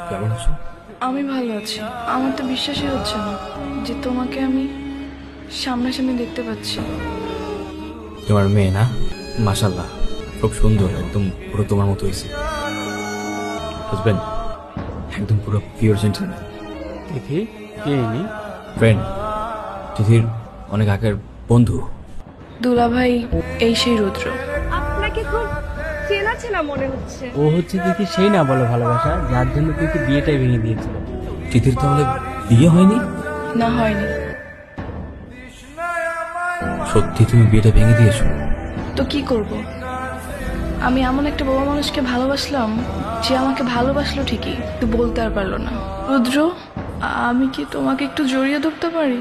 কেমন আছো? আমি ভালো আছি। আমার তো বিশ্বাসই হচ্ছে না যে তোমাকে আমি সামনাসামনি দেখতে পাচ্ছি। তোমার মেয়ে না? মাশাআল্লাহ, খুব সুন্দর, একদম পুরো তোমার মতো হয়েছে। হাজবেন্ড একদম পুরো পিওর জেন্টলম্যান। তিথি কে ইনি? ফ্রেন্ড, তিথির অনেক আগের বন্ধু। দুলাভাই এই সেই রুদ্র। আপনাকে খুব চেনা চেনা মনে হচ্ছে। ও হচ্ছে তিথি সেই না বলো ভালোবাসা, যার জন্য তিথি বিয়েটাই ভেঙে দিয়েছিল। তিথির তাহলে বিয়ে হয়নি? না, হয়নি। সত্যি তুমি বিয়েটা ভেঙে দিয়েছো? তো কি করব? আমি এমন একটা বাবা মানুষকে ভালোবাসলাম যে আমাকে ভালোবাসলো ঠিকই, তো বলতে আর পারলো না। রুদ্র, আমি কি তোমাকে একটু জড়িয়ে ধরতে পারি?